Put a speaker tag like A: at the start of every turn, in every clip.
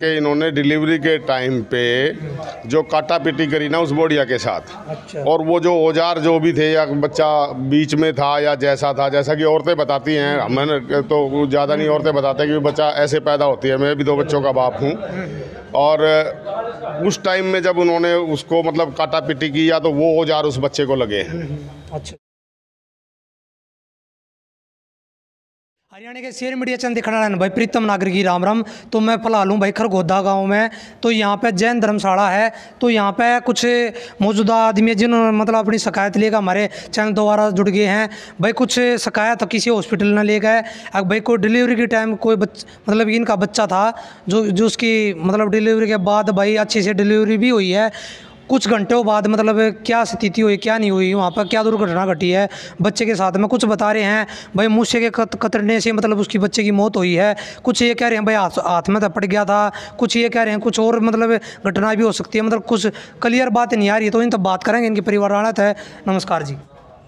A: कि इन्होंने डिलीवरी के टाइम पे जो काटा पिटी करी ना उस बोडिया के साथ।
B: अच्छा।
A: और वो जो औजार जो भी थे या बच्चा बीच में था या जैसा था, जैसा कि औरतें बताती हैं, मैंने तो ज़्यादा नहीं, औरतें बताते हैं कि बच्चा ऐसे पैदा होती है। मैं भी 2 बच्चों का बाप हूँ। और उस टाइम में जब उन्होंने उसको मतलब काटा पिटी किया तो वो औजार उस बच्चे को लगे हैं।
B: अच्छा। हरियाणा के शेयर मीडिया चंद दिखना भाई प्रीतम नागरिक की राम राम। तो मैं फिलहाल हूँ भाई खरगोदा गांव में। तो यहाँ पे जैन धर्मशाला है। तो यहाँ पे कुछ मौजूदा आदमी जिन्होंने मतलब अपनी शिकायत लेकर हमारे चैनल द्वारा जुड़ गए हैं। भाई कुछ शिकायत किसी हॉस्पिटल न ले गए। अब भाई कोई डिलीवरी के टाइम कोई मतलब इनका बच्चा था जो उसकी मतलब डिलीवरी के बाद भाई अच्छी से डिलीवरी भी हुई है। कुछ घंटों बाद मतलब क्या स्थिति हुई क्या नहीं हुई, वहाँ पर क्या दुर्घटना घटी है बच्चे के साथ में, कुछ बता रहे हैं भाई मूसे के कतरने से मतलब उसकी बच्चे की मौत हुई है। कुछ ये कह रहे हैं भाई हाथ में थपड़ गया था। कुछ ये कह रहे हैं कुछ और मतलब घटना भी हो सकती है। मतलब कुछ क्लियर बात नहीं आ रही है। तो इन तब बात करेंगे, इनके परिवार हालत है। नमस्कार जी।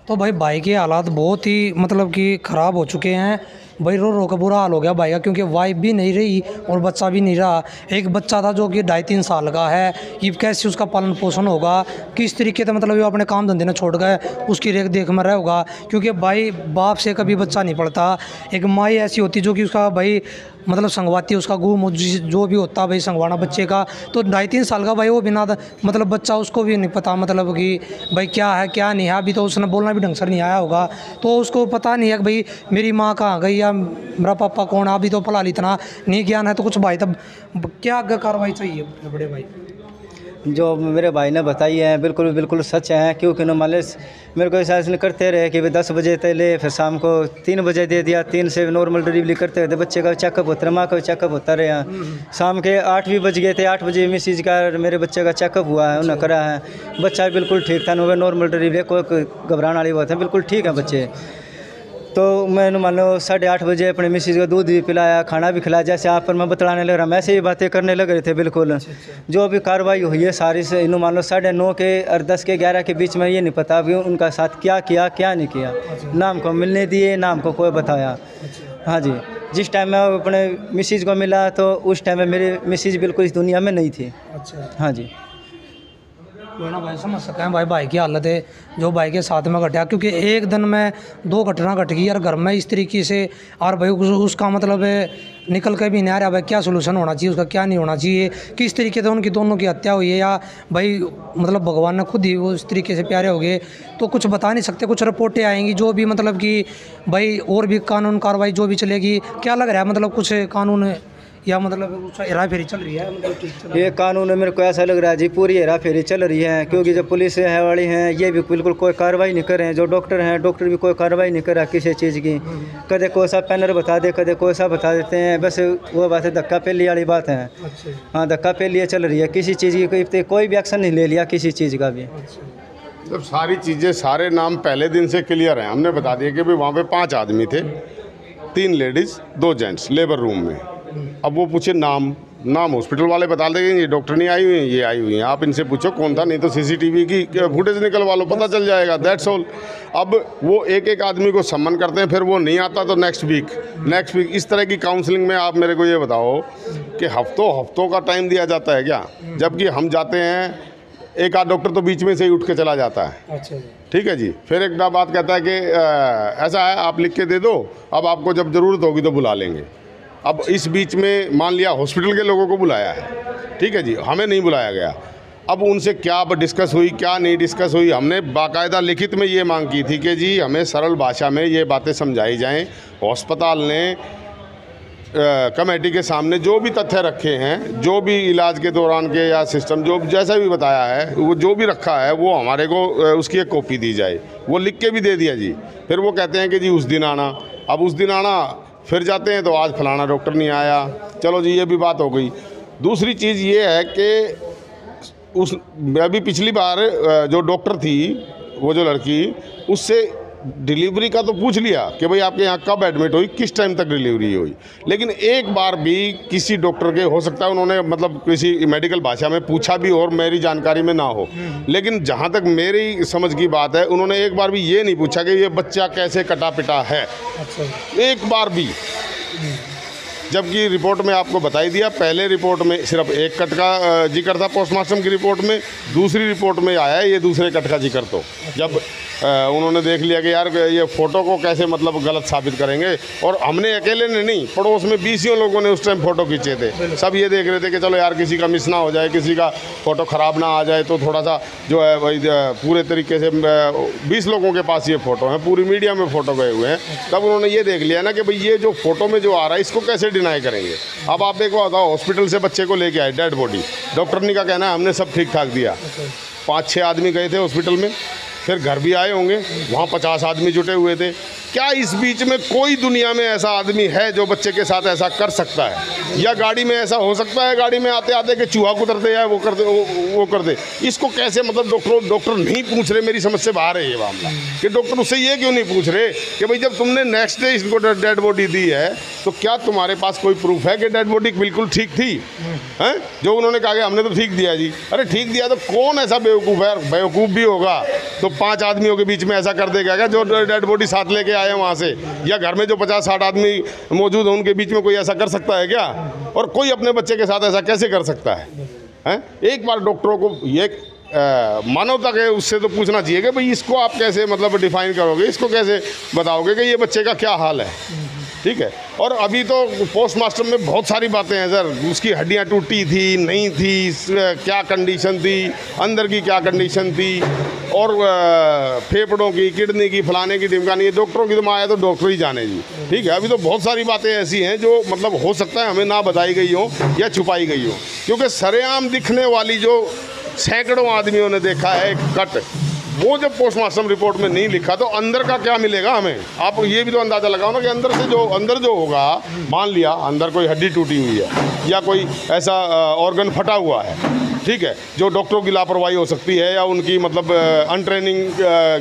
B: तो भाई के हालात बहुत ही मतलब कि ख़राब हो चुके हैं भाई। रो का बुरा हाल हो गया भाई का, क्योंकि वाइफ भी नहीं रही और बच्चा भी नहीं रहा। एक बच्चा था जो कि 2.5-3 साल का है। ये कैसे उसका पालन पोषण होगा, किस तरीके से मतलब वो अपने काम धंधे ने छोड़ गए उसकी रेख देख में रहा होगा। क्योंकि भाई बाप से कभी बच्चा नहीं पड़ता। एक माई ऐसी होती जो कि उसका भाई मतलब संगवाती उसका गुम जो भी होता भाई संगवाना बच्चे का। तो 2.5-3 साल का भाई वो बिना मतलब बच्चा उसको भी नहीं पता मतलब कि भाई क्या है क्या नहीं है। अभी तो उसने बोलना भी ढंग से नहीं आया होगा। तो उसको पता नहीं है कि भाई मेरी माँ कहाँ गई या मेरा पापा कौन है। अभी तो फिलहाल इतना नहीं ज्ञान है। तो कुछ भाई तब क्या आगे कार्रवाई चाहिए बड़े भाई?
C: जो मेरे भाई ने बताई है बिल्कुल सच है। क्योंकि मान लो मेरे को ऐसा इसलिए करते रहे कि 10 बजे तक ले, फिर शाम को 3 बजे दे दिया। 3 से नॉर्मल डिलीवरी करते रहते, बच्चे का चेकअप होता रहा, माँ का चेकअप होता रहा। शाम के 8 भी बज गए थे। 8 बजे मिसिज का मेरे बच्चे का चेकअप हुआ है, उन्हें करा है। बच्चा बिल्कुल ठीक था, नॉर्मल डिलीवरी, कोई घबराने वाली बात है, बिल्कुल ठीक है बच्चे। तो मैंने मान लो 8:30 बजे अपने मिसिज को दूध भी पिलाया, खाना भी खिलाया। जैसे आप पर मैं बतलाने लग रहा, ऐसे ही बातें करने लग रहे थे बिल्कुल। जो भी कार्रवाई हुई है सारी से इन्हों मान लो 9:30 के और 10 के 11 के बीच में, ये नहीं पता कि उनका साथ क्या किया क्या नहीं किया। नाम को मिलने दिए, नाम को कोई बताया। हाँ जी, जिस टाइम मैं अपने मिसिज को मिला तो उस टाइम में मेरी मिसिज बिल्कुल इस दुनिया में नहीं थी। हाँ जी,
B: कोई ना भाई समझ सकते हैं भाई की हालत है जो भाई के साथ में घटा। क्योंकि एक दिन में 2 घटना घट गई यार घर में इस तरीके से। और भाई उसका मतलब निकल के भी नहीं आ रहा भाई क्या सोल्यूशन होना चाहिए उसका, क्या नहीं होना चाहिए, किस तरीके से उनकी दोनों की हत्या हुई है। या भाई मतलब भगवान ने खुद ही वो इस तरीके से प्यारे हो गए। तो कुछ बता नहीं सकते। कुछ रिपोर्टें आएंगी जो भी मतलब कि भाई और भी कानून कार्रवाई जो भी चलेगी। क्या लग रहा है मतलब कुछ कानून या मतलब हेरा फेरी चल रही है? मतलब
C: ये कानून मेरे को ऐसा लग रहा है जी पूरी हेरा फेरी चल रही है। क्योंकि जो पुलिस है वाली हैं ये भी बिल्कुल कोई कार्रवाई नहीं कर रहे हैं। जो डॉक्टर हैं डॉक्टर भी कोई कार्रवाई नहीं कर रहा किसी चीज़ की। कदे कोई सा पैनल बता दे, कदे कोई सा बता देते हैं। बस वो बात है धक्का पेली वाली बात है। हाँ, धक्का पेली चल रही है। किसी चीज़ की कोई भी एक्शन नहीं ले लिया किसी चीज़ का भी।
A: जब सारी चीज़ें सारे नाम पहले दिन से क्लियर हैं, हमने बता दिया कि भाई वहाँ पे 5 आदमी थे, 3 लेडीज़ 2 जेंट्स लेबर रूम में। अब वो पूछे नाम हॉस्पिटल वाले बता देंगे ये डॉक्टर नहीं आई हुई हैं, ये आई हुई हैं। आप इनसे पूछो कौन था, नहीं तो सीसीटीवी की फुटेज निकलवा लो, पता चल जाएगा। That's all. अब वो एक आदमी को सम्मन करते हैं, फिर वो नहीं आता तो नेक्स्ट वीक इस तरह की काउंसलिंग में। आप मेरे को ये बताओ कि हफ्तों का टाइम दिया जाता है क्या? जबकि हम जाते हैं, एक आध डॉक्टर तो बीच में से ही उठ के चला जाता है।
B: अच्छा,
A: ठीक है जी। फिर एक बात कहता है कि ऐसा है आप लिख के दे दो, अब आपको जब ज़रूरत होगी तो बुला लेंगे। अब इस बीच में मान लिया हॉस्पिटल के लोगों को बुलाया है, ठीक है जी, हमें नहीं बुलाया गया। अब उनसे क्या डिस्कस हुई क्या नहीं डिस्कस हुई, हमने बाकायदा लिखित में ये मांग की थी कि जी हमें सरल भाषा में ये बातें समझाई जाएं। अस्पताल ने कमेटी के सामने जो भी तथ्य रखे हैं, जो भी इलाज के दौरान के या सिस्टम जो जैसा भी बताया है, वो जो भी रखा है वो हमारे को उसकी एक कॉपी दी जाए। वो लिख के भी दे दिया जी। फिर वो कहते हैं कि जी उस दिन आना। अब उस दिन आना, फिर जाते हैं तो आज फलाना डॉक्टर नहीं आया। चलो जी, ये भी बात हो गई। दूसरी चीज़ ये है कि अभी पिछली बार जो डॉक्टर थी, वो जो लड़की, उससे डिलीवरी का तो पूछ लिया कि भाई आपके यहाँ कब एडमिट हुई, किस टाइम तक डिलीवरी हुई। लेकिन एक बार भी किसी डॉक्टर के, हो सकता है उन्होंने मतलब किसी मेडिकल भाषा में पूछा भी और मेरी जानकारी में ना हो, लेकिन जहाँ तक मेरी समझ की बात है, उन्होंने एक बार भी ये नहीं पूछा कि ये बच्चा कैसे कटा पिटा है।
B: अच्छा।
A: एक बार भी। जबकि रिपोर्ट में आपको बताई दिया, पहले रिपोर्ट में सिर्फ एक कट का जिक्र था पोस्टमार्टम की रिपोर्ट में, दूसरी रिपोर्ट में आया है ये दूसरे कट का जिक्र। तो जब उन्होंने देख लिया कि यार ये फ़ोटो को कैसे मतलब गलत साबित करेंगे, और हमने अकेले ने नहीं, पड़ोस में 20 लोगों ने उस टाइम फ़ोटो खींचे थे, सब ये देख रहे थे कि चलो यार किसी का मिस ना हो जाए, किसी का फ़ोटो ख़राब ना आ जाए, तो थोड़ा सा जो है भाई पूरे तरीके से 20 लोगों के पास ये फ़ोटो है, पूरी मीडिया में फ़ोटो गए हुए हैं। तब उन्होंने ये देख लिया ना कि भाई ये जो फ़ोटो में जो आ रहा है इसको कैसे डिनाई करेंगे। अब आप एक बात बताओ, हॉस्पिटल से बच्चे को लेके आए डेड बॉडी, डॉक्टरनी का कहना है हमने सब ठीक ठाक दिया, 5-6 आदमी गए थे हॉस्पिटल में, फिर घर भी आए होंगे, वहाँ 50 आदमी जुटे हुए थे। क्या इस बीच में कोई दुनिया में ऐसा आदमी है जो बच्चे के साथ ऐसा कर सकता है? या गाड़ी में ऐसा हो सकता है, गाड़ी में आते आते कि चूहा कुतरते या वो कर दे? इसको कैसे मतलब डॉक्टर नहीं पूछ रहे? मेरी समझ से बाहर है ये मामला कि डॉक्टर उससे ये क्यों नहीं पूछ रहे कि भाई जब तुमने नेक्स्ट डे इसको डेड बॉडी दी है तो क्या तुम्हारे पास कोई प्रूफ है कि डेड बॉडी बिल्कुल ठीक थी? हैं जो उन्होंने कहा कि हमने तो ठीक दिया जी। अरे ठीक दिया तो कौन ऐसा बेवकूफ़ है? बेवकूफ़ भी होगा तो 5 आदमियों के बीच में ऐसा कर देगा क्या जो डेड बॉडी साथ लेके आए हैं वहाँ से? या घर में जो 50-60 आदमी मौजूद हैं उनके बीच में कोई ऐसा कर सकता है क्या? और कोई अपने बच्चे के साथ ऐसा कैसे कर सकता है? हैं एक बार डॉक्टरों को ये मानवता के उससे तो पूछना चाहिए कि भाई इसको आप कैसे मतलब डिफाइन करोगे, इसको कैसे बताओगे कि ये बच्चे का क्या हाल है? ठीक है। और अभी तो पोस्टमार्टम में बहुत सारी बातें हैं सर, उसकी हड्डियां टूटी थी नहीं थी, क्या कंडीशन थी, अंदर की क्या कंडीशन थी, और फेफड़ों की, किडनी की, फलाने की, ढिमकाने की, डॉक्टरों की तो माया तो डॉक्टर ही जाने जी। ठीक है। अभी तो बहुत सारी बातें ऐसी हैं जो मतलब हो सकता है हमें ना बताई गई हो या छुपाई गई हो, क्योंकि सरेआम दिखने वाली जो सैकड़ों आदमियों ने देखा है एक कट, वो जब पोस्टमार्टम रिपोर्ट में नहीं लिखा तो अंदर का क्या मिलेगा हमें? आप ये भी तो अंदाज़ा लगाओ ना कि अंदर जो होगा, मान लिया अंदर कोई हड्डी टूटी हुई है या कोई ऐसा ऑर्गन फटा हुआ है, ठीक है, जो डॉक्टरों की लापरवाही हो सकती है या उनकी मतलब अनट्रेनिंग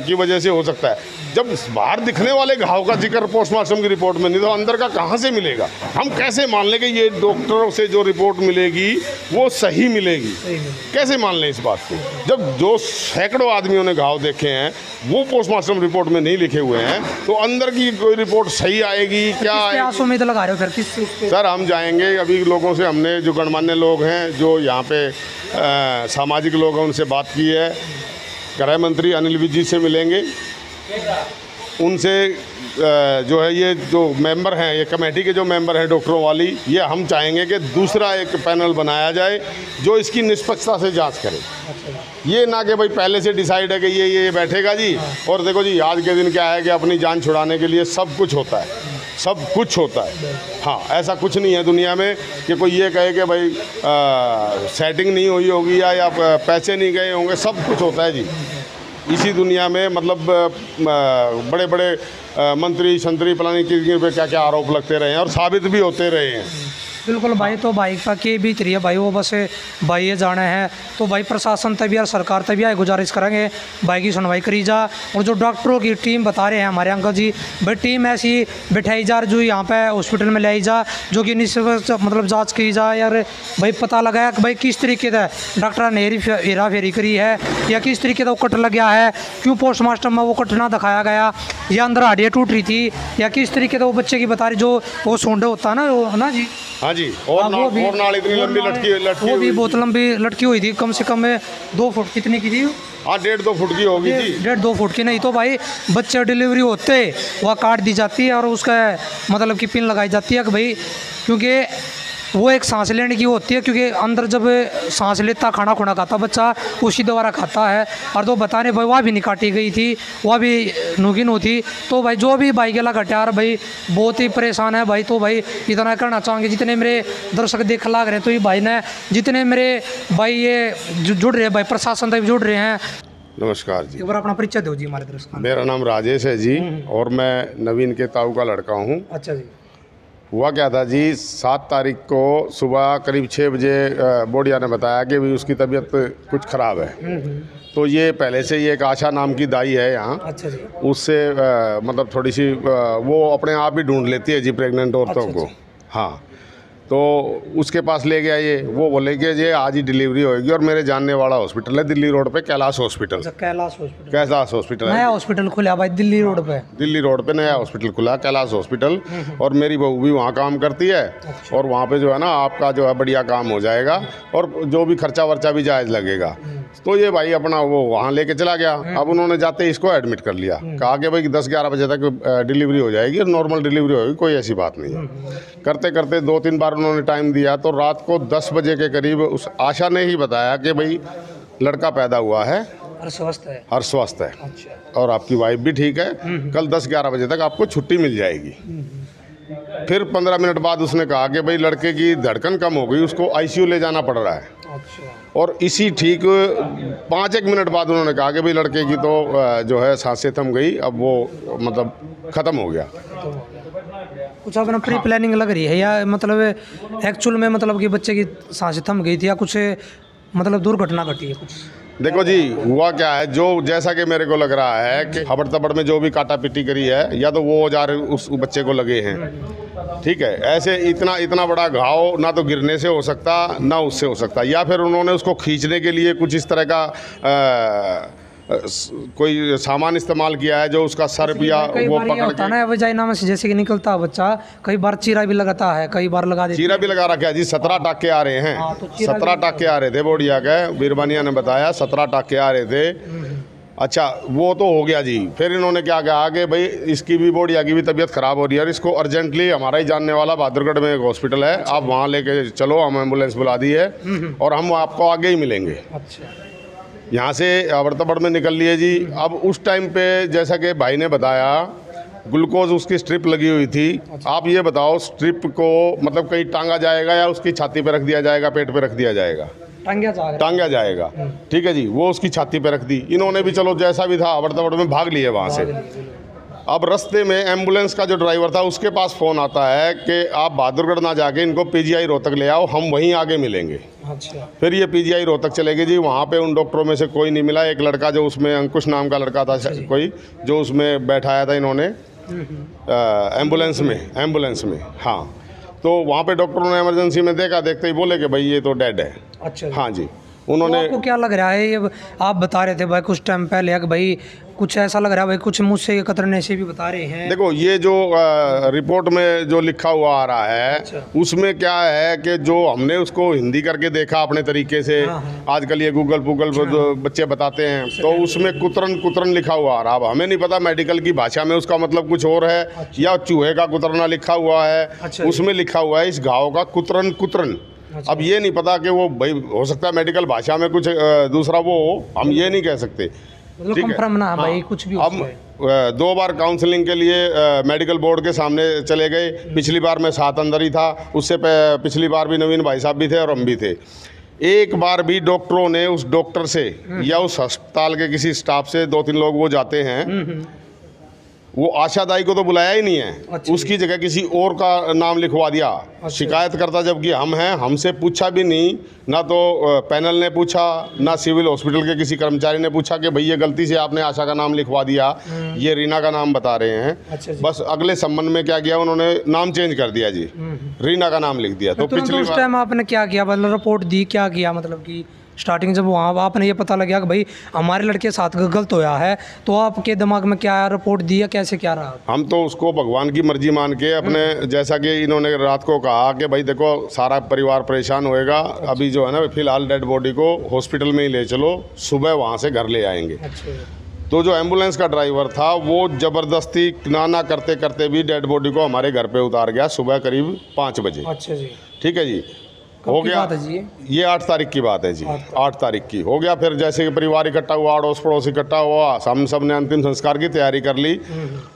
A: की वजह से हो सकता है। जब बाहर दिखने वाले घाव का जिक्र पोस्टमार्टम की रिपोर्ट में नहीं तो अंदर का कहाँ से मिलेगा? हम कैसे मान लें कि ये डॉक्टरों से जो रिपोर्ट मिलेगी वो सही मिलेगी? कैसे मान लें इस बात को, जब जो सैकड़ों आदमियों ने घाव देखे हैं वो पोस्टमार्टम रिपोर्ट में नहीं लिखे हुए हैं, तो अंदर की कोई रिपोर्ट सही आएगी क्या?
B: उम्मीद लगा रहे हो फिर?
A: सर हम जाएंगे अभी लोगों से, हमने जो गणमान्य लोग हैं जो यहाँ पे सामाजिक लोग हैं उनसे बात की है, गृह मंत्री अनिल विज जी से मिलेंगे, उनसे जो है ये जो मेंबर हैं, ये कमेटी के जो मेंबर हैं डॉक्टरों वाली, ये हम चाहेंगे कि दूसरा एक पैनल बनाया जाए जो इसकी निष्पक्षता से जांच करे। ये ना कि भाई पहले से डिसाइड है कि ये बैठेगा जी, और देखो जी आज के दिन क्या है कि अपनी जान छुड़ाने के लिए सब कुछ होता है, सब कुछ होता है। हाँ, ऐसा कुछ नहीं है दुनिया में कि कोई ये कहे कि भाई सेटिंग नहीं हुई होगी या पैसे नहीं गए होंगे, सब कुछ होता है जी इसी दुनिया में। मतलब बड़े बड़े मंत्री संतरी फलानी चीज़ पे क्या क्या आरोप लगते रहे हैं और साबित भी होते रहे हैं।
B: बिल्कुल भाई, तो भाई का के भी रही है भाई, वो बस भाई ये जाने हैं तो भाई प्रशासन तभी और सरकार तभी आए गुजारिश करेंगे भाई की सुनवाई करी जा। और जो डॉक्टरों की टीम बता रहे हैं हमारे अंकल जी, भाई टीम ऐसी बिठाई जा जो यहाँ पे हॉस्पिटल में लाई जा, जो कि मतलब जांच की जाए और भाई पता लगाया कि भाई किस तरीके से डॉक्टर ने हेरा फेरी करी है या किस तरीके से वो कट लग गया है, क्यों पोस्टमार्टम में वो कट ना दिखाया गया, या अंदर हड्डियाँ टूट रही थी, या किस तरीके से वो बच्चे की बता रही जो वो सूंडे होता है ना वो, है ना जी?
A: हाँ जी। और नाल इतनी लंबी लटकी
B: वो भी बहुत लंबी लटकी हुई थी, कम से कम 2 फुट कितनी की थी?
A: हाँ 1.5-2 फुट की होगी जी।
B: 1.5-2 फुट की नहीं तो भाई बच्चे डिलीवरी होते वह काट दी जाती है और उसका मतलब कि पिन लगाई जाती है कि भाई, क्योंकि वो एक सांस लेने की होती है, क्योंकि अंदर जब सांस लेता खाना खुना खाता बच्चा उसी द्वारा खाता है। और तो बताने भाई वह भी नहीं काटी गई थी, वह भी नुगिन होती। तो भाई जो भी भाई गला कटार भाई बहुत ही परेशान है भाई। तो भाई इतना करना चाहेंगे, जितने मेरे दर्शक देख लाग रहे हैं तो ये भाई ने, जितने मेरे भाई ये जुड़ रहे हैं भाई प्रशासन तक जुड़ रहे हैं।
A: नमस्कार जी,
B: एक बार अपना परिचय दो जी हमारे दर्शक।
A: मेरा नाम राजेश है जी और मैं नवीन के ताऊ का लड़का हूँ।
B: अच्छा जी।
A: हुआ क्या था जी, 7 तारीख को सुबह करीब 6 बजे बोडिया ने बताया कि भी उसकी तबीयत कुछ ख़राब है। तो ये पहले से ही एक आशा नाम की दाई है यहाँ। अच्छा जी। उससे मतलब थोड़ी सी वो अपने आप ही ढूंढ लेती है जी प्रेग्नेंट औरतों को। हाँ, तो उसके पास ले गया ये, वो बोले कि ये आज ही डिलीवरी होगी और मेरे जानने वाला हॉस्पिटल है दिल्ली रोड पे, Kailash hospital.
B: Kailash hospital,
A: Kailash hospital
B: नया
A: है,
B: हॉस्पिटल खुला भाई दिल्ली रोड पे।
A: दिल्ली रोड पे नया हॉस्पिटल खुला कैलाश हॉस्पिटल। और मेरी बहू भी वहाँ काम करती है और वहाँ पे जो है ना आपका जो है बढ़िया काम हो जाएगा और जो भी खर्चा वर्चा भी जायज़ लगेगा। तो ये भाई अपना वो वहाँ लेके चला गया। अब उन्होंने जाते ही इसको एडमिट कर लिया, कहा कि भाई 10-11 बजे तक डिलीवरी हो जाएगी और नॉर्मल डिलीवरी होगी, कोई ऐसी बात नहीं है। करते करते 2-3 बार उन्होंने टाइम दिया तो रात को 10 बजे के करीब उस आशा ने ही बताया कि भाई लड़का पैदा हुआ है
B: और स्वस्थ है।
A: और स्वस्थ है
B: अच्छा।
A: और आपकी वाइफ भी ठीक है, कल 10-11 बजे तक आपको छुट्टी मिल जाएगी। फिर 15 मिनट बाद उसने कहा कि भाई लड़के की धड़कन कम हो गई, उसको आईसीयू ले जाना पड़ रहा है।
B: अच्छा।
A: और इसी ठीक 5-1 मिनट बाद उन्होंने कहा कि भाई लड़के की तो जो है सांसें थम गई, अब वो मतलब ख़त्म हो गया।
B: कुछ अपना प्री प्लानिंग लग रही है या मतलब एक्चुअल में मतलब कि बच्चे की सांसें थम गई थी या कुछ मतलब दुर्घटना घटी है कुछ?
A: देखो जी हुआ क्या है, जो जैसा कि मेरे को लग रहा है कि हबड़ तबड़ में जो भी काटा पिटी करी है या तो वो औजार उस बच्चे को लगे हैं, ठीक है। ऐसे इतना बड़ा घाव ना तो गिरने से हो सकता ना उससे हो सकता, या फिर उन्होंने उसको खींचने के लिए कुछ इस तरह का कोई सामान इस्तेमाल किया है जो उसका सर पिया वो पकड़ के।
B: ना वजाइना में से जैसे कि निकलता है बच्चा, कई बार चीरा भी लगाता है, कई बार लगा देता है।
A: चीरा भी लगा रखा है जी, 17 टाके आ रहे हैं।
B: हाँ, तो
A: 17 टाके आ रहे थे बोडिया के, बीरबानिया ने बताया 17 टाके आ रहे थे। अच्छा वो तो हो गया जी। फिर इन्होंने क्या कहा कि भाई इसकी भी बोडिया की भी तबीयत ख़राब हो रही है और इसको अर्जेंटली हमारा ही जानने वाला बहादुरगढ़ में एक हॉस्पिटल है, आप वहाँ लेके चलो, हम एम्बुलेंस बुला दी है और हम आपको आगे ही मिलेंगे।
B: अच्छा।
A: यहाँ से अबड़तबड़ में निकल लिए जी। अब उस टाइम पे जैसा कि भाई ने बताया ग्लूकोज उसकी स्ट्रिप लगी हुई थी। आप ये बताओ स्ट्रिप को मतलब कहीं टांगा जाएगा या उसकी छाती पे रख दिया जाएगा, पेट पे रख दिया जाएगा? टांगा जाएगा, ठीक है जी। वो उसकी छाती पे रख दी इन्होंने भी, चलो जैसा भी था अबड़तबड़ में भाग लिए वहाँ से। अब रास्ते में एम्बुलेंस का जो ड्राइवर था उसके पास फ़ोन आता है कि आप बहादुरगढ़ ना जाके इनको पीजीआई रोहतक ले आओ, हम वहीं आगे मिलेंगे।
B: अच्छा।
A: फिर ये पीजीआई रोहतक चले गए जी। वहाँ पे उन डॉक्टरों में से कोई नहीं मिला। एक लड़का जो उसमें अंकुश नाम का लड़का था कोई, जो उसमें बैठाया था इन्होंने एम्बुलेंस में, हाँ। तो वहाँ पे डॉक्टरों ने इमरजेंसी में देखा, देखते ही बोले कि भाई ये तो डेड है।
B: अच्छा।
A: हाँ जी। उन्होंने,
B: आपको क्या लग रहा है, ये आप बता रहे थे भाई कुछ टाइम पहले कि भाई कुछ ऐसा लग रहा है भाई, कुछ मुझसे कतरने से भी बता रहे हैं।
A: देखो ये जो रिपोर्ट में जो लिखा हुआ आ रहा है,
B: अच्छा।
A: उसमें क्या है कि जो हमने उसको हिंदी करके देखा अपने तरीके से, आजकल ये गूगल जो बच्चे बताते हैं, तो उसमें कुतरन लिखा हुआ आ रहा। अब हमें नहीं पता मेडिकल की भाषा में उसका मतलब कुछ और है। अच्छा। या चूहे का कुतरना लिखा हुआ है। अच्छा। उसमें लिखा हुआ है इस घाव का कुतरन। अच्छा। अब ये नहीं पता कि वो भाई हो सकता है मेडिकल भाषा में कुछ दूसरा वो हो, हम ये नहीं कह सकते। ठीक है
B: ना भाई, कुछ भी।
A: हम 2 बार काउंसलिंग के लिए मेडिकल बोर्ड के सामने चले गए। पिछली बार मैं साथ अंदर ही था, उससे पिछली बार भी नवीन भाई साहब भी थे और हम भी थे। एक बार भी डॉक्टरों ने उस डॉक्टर से या उस अस्पताल के किसी स्टाफ से, 2-3 लोग वो जाते हैं, वो आशादाई को तो बुलाया ही नहीं है। अच्छा। उसकी जगह किसी और का नाम लिखवा दिया। अच्छा। शिकायत करता जबकि हम हैं, हमसे पूछा भी नहीं, ना तो पैनल ने पूछा, ना सिविल हॉस्पिटल के किसी कर्मचारी ने पूछा कि भई ये गलती से आपने आशा का नाम लिखवा दिया, ये रीना का नाम बता रहे हैं। अच्छा। बस अगले संबंध में क्या किया उन्होंने, नाम चेंज कर दिया जी, रीना का नाम लिख दिया। तो पिछली
B: उस टाइम आपने क्या किया, मतलब रिपोर्ट दी, क्या किया? मतलब कि स्टार्टिंग जब वहाँ आपने ये पता लगा कि भाई हमारे लड़के के साथ गलत होया है, तो आपके दिमाग में क्या रिपोर्ट दी है, कैसे क्या रहा? हम
A: तो उसको भगवान की मर्जी मान के अपने, जैसा कि इन्होंने रात को कहा कि भाई देखो सारा परिवार परेशान होएगा, अभी जो है ना फिलहाल डेड बॉडी को हॉस्पिटल में ही ले चलो, सुबह वहाँ से घर ले आएंगे। अच्छा। तो जो एम्बुलेंस का ड्राइवर था वो ज़बरदस्ती ना करते करते भी डेड बॉडी को हमारे घर पे उतार गया सुबह करीब 5 बजे।
B: अच्छा जी।
A: ठीक है जी। हो गया जी, ये 8 तारीख की बात है जी। 8 तारीख की हो गया। फिर जैसे कि परिवार इकट्ठा हुआ, अड़ोस पड़ोस इकट्ठा हुआ, हम सब ने अंतिम संस्कार की तैयारी कर ली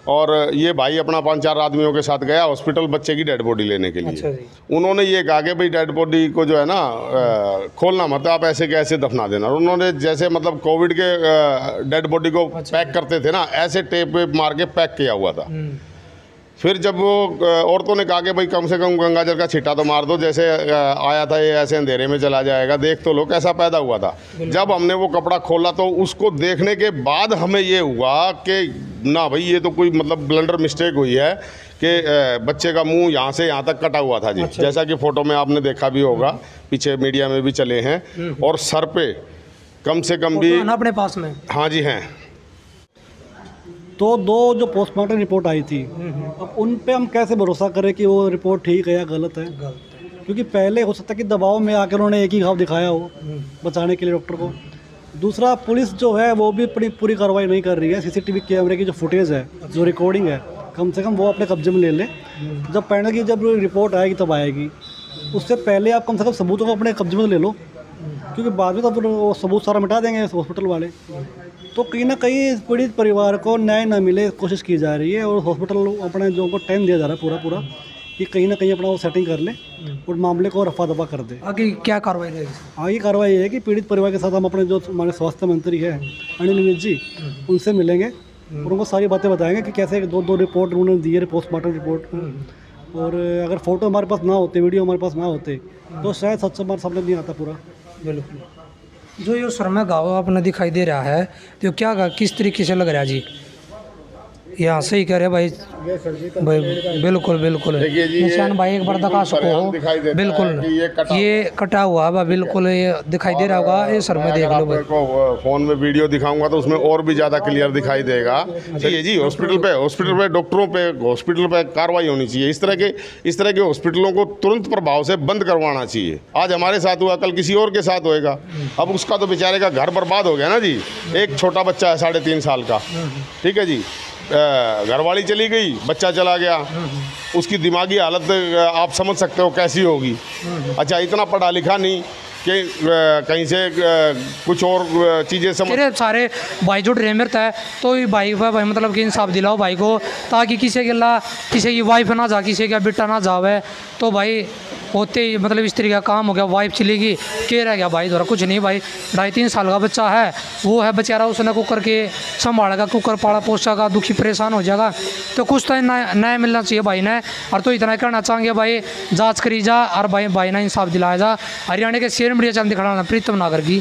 A: और ये भाई अपना 5-4 आदमियों के साथ गया हॉस्पिटल बच्चे की डेड बॉडी लेने के लिए। अच्छा। उन्होंने ये कहा कि भाई डेड बॉडी को जो है ना खोलना मत, आप ऐसे कैसे दफना देना। उन्होंने जैसे मतलब कोविड के डेड बॉडी को पैक करते थे ना, ऐसे टेप वेप मार के पैक किया हुआ था। फिर जब वो औरतों ने कहा कि भाई कम से कम गंगाजल का छिट्टा तो मार दो, जैसे आया था ये ऐसे अंधेरे में चला जाएगा, देख तो लो कैसा पैदा हुआ था। जब हमने वो कपड़ा खोला तो उसको देखने के बाद हमें ये हुआ कि ना भाई ये तो कोई मतलब ब्लंडर मिस्टेक हुई है कि बच्चे का मुंह यहाँ से यहाँ तक कटा हुआ था जी।
B: अच्छा।
A: जैसा कि फ़ोटो में आपने देखा भी होगा, पीछे मीडिया में भी चले हैं। और सर पे कम से कम भी,
B: फोटो है ना अपने पास में?
A: हाँ जी हैं।
D: तो दो जो पोस्टमार्टम रिपोर्ट आई थी, अब उन पे हम कैसे भरोसा करें कि वो रिपोर्ट ठीक है या गलत है? क्योंकि पहले हो सकता है कि दबाव में आकर उन्होंने एक ही घाव दिखाया हो बचाने के लिए डॉक्टर को। दूसरा, पुलिस जो है वो भी पूरी कार्रवाई नहीं कर रही है। सीसीटीवी कैमरे की जो फुटेज है, जो रिकॉर्डिंग है, कम से कम वो अपने कब्जे में ले लें। जब पैनल की जब रिपोर्ट आएगी तब आएगी, उससे पहले आप कम से कम सबूतों को अपने कब्जे में ले लो, क्योंकि बाद में तो वो सबूत सारा मिटा देंगे हॉस्पिटल वाले। तो कहीं ना कहीं पीड़ित परिवार को न्याय न मिले कोशिश की जा रही है, और हॉस्पिटल अपने जो को टाइम दिया जा रहा है पूरा कि कहीं ना कहीं अपना वो सेटिंग कर ले और मामले को रफा दफा कर दे।
B: आगे क्या कार्रवाई रहेगी?
D: आगे कार्रवाई ये है कि पीड़ित परिवार के साथ हम अपने जो हमारे स्वास्थ्य मंत्री है अनिल विज जी, उनसे मिलेंगे और उनको सारी बातें बताएंगे कि कैसे दो रिपोर्ट उन्होंने दी है, पोस्टमार्टम रिपोर्ट। और अगर फ़ोटो हमारे पास ना होते, वीडियो हमारे पास ना होते, तो शायद सच हमारे सामने नहीं आता पूरा।
B: बिल्कुल। जो ये सर में घाव अपना दिखाई दे रहा है, तो क्या किस तरीके से लग रहा है जी? यहाँ से ही कह रहे भाई, बिल्कुल बिल्कुल
A: देखिए जी,
B: निशान भाई एक बार दिखा सको,
A: दिखाई देता है
B: बिल्कुल
A: कि
B: ये कटा हुआ है, बिल्कुल ये दिखाई दे रहा होगा। ये सर में देख लो भाई,
A: आपको फ़ोन में वीडियो दिखाऊंगा तो उसमें और भी ज़्यादा क्लियर दिखाई देगा। चलिए जी, हॉस्पिटल पे डॉक्टरों पे, हॉस्पिटल पे कार्रवाई होनी चाहिए। इस तरह के हॉस्पिटलों को तुरंत प्रभाव से बंद करवाना चाहिए। आज हमारे साथ हुआ, कल किसी और के साथ होएगा। अब उसका तो बेचारे का घर बर्बाद हो गया ना जी। एक छोटा बच्चा है 3.5 साल का, ठीक है जी, घरवाली चली गई, बच्चा चला गया, उसकी दिमागी हालत आप समझ सकते हो कैसी होगी। अच्छा, इतना पढ़ा लिखा नहीं कि कहीं से कुछ और चीज़ें समझ।
B: तेरे सारे भाई जो ड्रेमर था, तो ये भाई मतलब कि इंसाफ दिलाओ भाई को, ताकि किसी की वाइफ ना जा, किसी का बेटा ना जावे। तो भाई होते ही मतलब इस तरीके का काम हो गया, वाइफ चलेगी, के रह गया भाई, थोड़ा कुछ नहीं भाई। 2.5-3 साल का बच्चा है, वो है बेचारा, उसने कुकर के संभालेगा, कुकर पाला पोछागा, दुखी परेशान हो जाएगा। तो कुछ तो नया मिलना चाहिए भाई ने। और तो इतना करना चाहेंगे भाई, जांच करी जा और भाई ना इंसाफ दिलाया जा। हरियाणा के शेर मीडिया चैनल दिखाना प्रीतम नागर की।